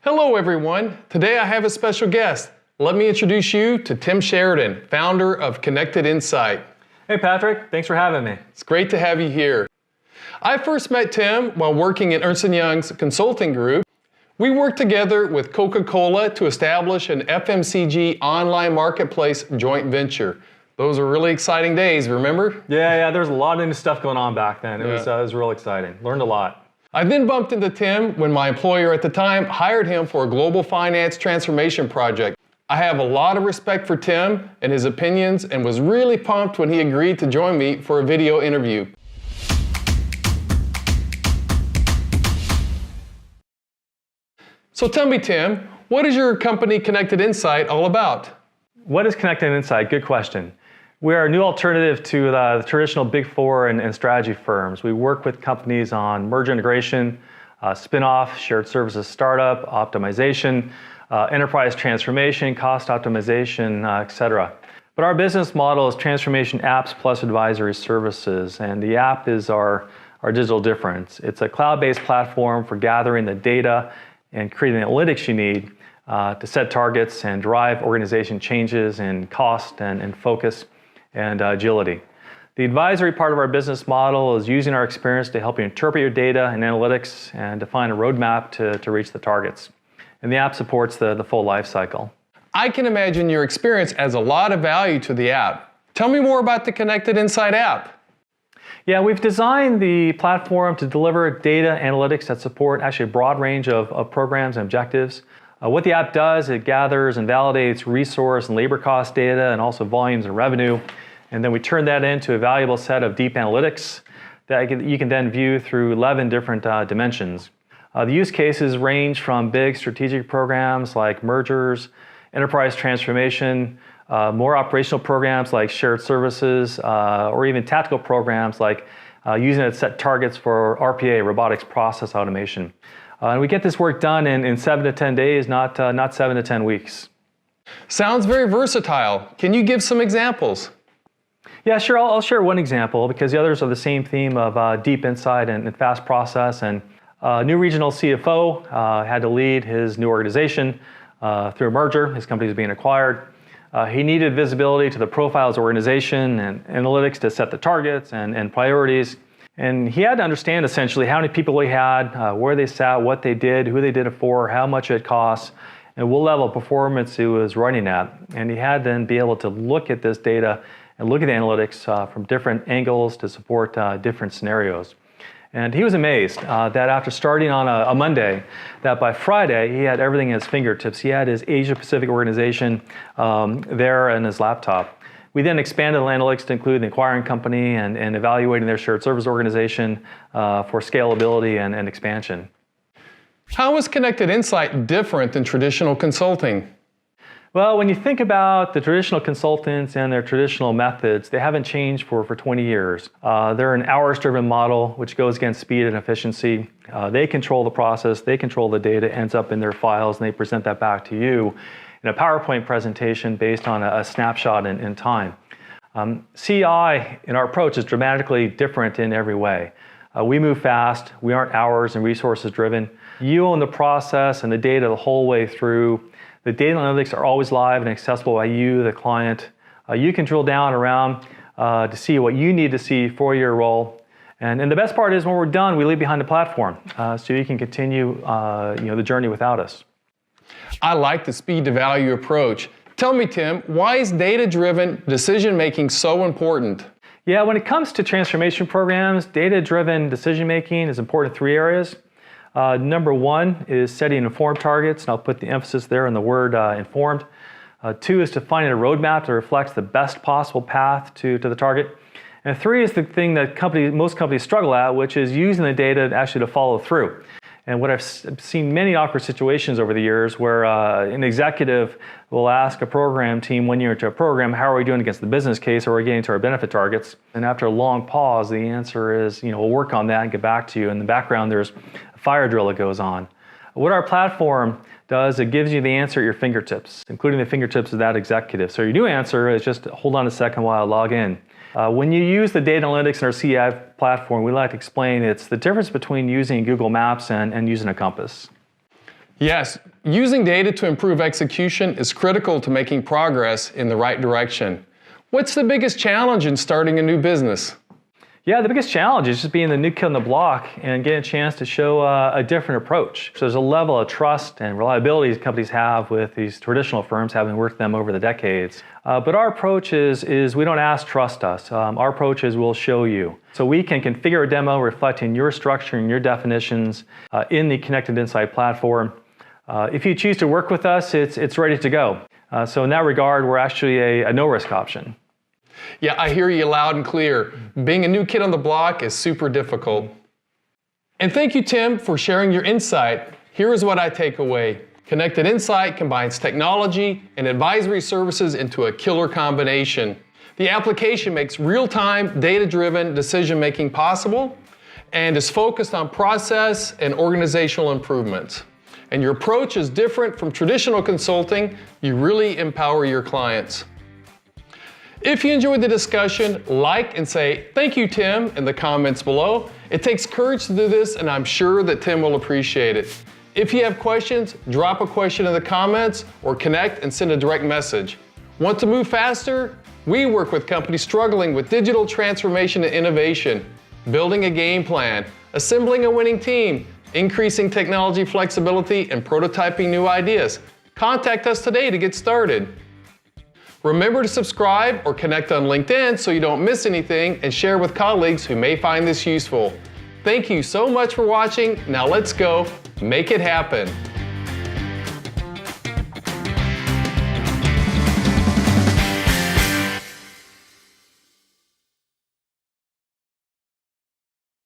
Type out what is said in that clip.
Hello everyone. Today I have a special guest. Let me introduce you to Tim Sheridan, founder of Connected Insight. Hey Patrick, thanks for having me. It's great to have you here. I first met Tim while working in Ernst & Young's consulting group. We worked together with Coca-Cola to establish an FMCG online marketplace joint venture. Those were really exciting days, remember? Yeah, there's a lot of new stuff going on back then. It was real exciting. Learned a lot. I then bumped into Tim when my employer at the time hired him for a global finance transformation project. I have a lot of respect for Tim and his opinions and was really pumped when he agreed to join me for a video interview. So tell me, Tim, what is your company Connected Insight all about? What is Connected Insight? Good question. We are a new alternative to the traditional Big Four and strategy firms. We work with companies on merger integration, spin-off, shared services startup, optimization, enterprise transformation, cost optimization, etc. But our business model is transformation apps plus advisory services, and the app is our digital difference. It's a cloud-based platform for gathering the data and creating the analytics you need to set targets and drive organization changes in cost and focus and agility. The advisory part of our business model is using our experience to help you interpret your data and analytics and define a roadmap to reach the targets. And the app supports the full life cycle. I can imagine your experience adds a lot of value to the app. Tell me more about the Connected Insight app. Yeah, we've designed the platform to deliver data analytics that support actually a broad range of programs and objectives. What the app does, it gathers and validates resource and labor cost data and also volumes and revenue. And then we turn that into a valuable set of deep analytics that you can then view through 11 different dimensions. The use cases range from big strategic programs like mergers, enterprise transformation, more operational programs like shared services, or even tactical programs like using it to set targets for RPA, robotics process automation. And we get this work done in 7 to 10 days, not 7 to 10 weeks. Sounds very versatile. Can you give some examples? Yeah, sure. I'll share one example because the others are the same theme of deep insight and fast process. And new regional CFO had to lead his new organization through a merger. His company was being acquired. He needed visibility to the profiles organization and analytics to set the targets and priorities. And he had to understand essentially how many people he had, where they sat, what they did, who they did it for, how much it costs, and what level of performance he was running at. And he had to then be able to look at this data and look at the analytics from different angles to support different scenarios. And he was amazed that after starting on a Monday, that by Friday he had everything at his fingertips. He had his Asia Pacific organization there in his laptop. We then expanded the analytics to include the acquiring company and evaluating their shared service organization for scalability and expansion. How is Connected Insight different than traditional consulting? Well, when you think about the traditional consultants and their traditional methods, they haven't changed for 20 years. They're an hours-driven model, which goes against speed and efficiency. They control the process, they control the data, ends up in their files, and they present that back to you in a PowerPoint presentation based on a snapshot in time. CI, in our approach, is dramatically different in every way. We move fast, we aren't hours and resources driven. You own the process and the data the whole way through. The data analytics are always live and accessible by you, the client. You can drill down around to see what you need to see for your role. And the best part is when we're done, we leave behind the platform so you can continue the journey without us. I like the speed to value approach. Tell me, Tim, why is data-driven decision-making so important? Yeah, when it comes to transformation programs, data-driven decision-making is important in 3 areas. Number 1 is setting informed targets, and I'll put the emphasis there on the word informed. 2 is defining a roadmap that reflects the best possible path to the target. And 3 is the thing that most companies struggle at, which is using the data actually to follow through. And what I've seen many awkward situations over the years where an executive will ask a program team 1 year into a program, how are we doing against the business case? Are we getting to our benefit targets? And after a long pause, the answer is, we'll work on that and get back to you. In the background, there's a fire drill that goes on. What our platform does, it gives you the answer at your fingertips, including the fingertips of that executive. So your new answer is just hold on a second while I log in. When you use the data analytics in our CI platform, we like to explain it's the difference between using Google Maps and using a compass. Yes, Using data to improve execution is critical to making progress in the right direction. What's the biggest challenge in starting a new business? Yeah, the biggest challenge is just being the new kid on the block and getting a chance to show a different approach. So there's a level of trust and reliability companies have with these traditional firms, having worked them over the decades. But our approach is we don't ask, trust us. Our approach is we'll show you. So we can configure a demo reflecting your structure and your definitions in the Connected Insight platform. If you choose to work with us, it's ready to go. So in that regard, we're actually a no-risk option. Yeah, I hear you loud and clear. Being a new kid on the block is super difficult. And thank you, Tim, for sharing your insight. Here is what I take away. Connected Insight combines technology and advisory services into a killer combination. The application makes real-time, data-driven decision-making possible and is focused on process and organizational improvements. And your approach is different from traditional consulting. You really empower your clients. If you enjoyed the discussion, like and say, "Thank you, Tim," in the comments below. It takes courage to do this, and I'm sure that Tim will appreciate it. If you have questions, drop a question in the comments or connect and send a direct message. Want to move faster? We work with companies struggling with digital transformation and innovation, building a game plan, assembling a winning team, increasing technology flexibility, and prototyping new ideas. Contact us today to get started. Remember to subscribe or connect on LinkedIn so you don't miss anything, and share with colleagues who may find this useful. Thank you so much for watching. Now let's go make it happen.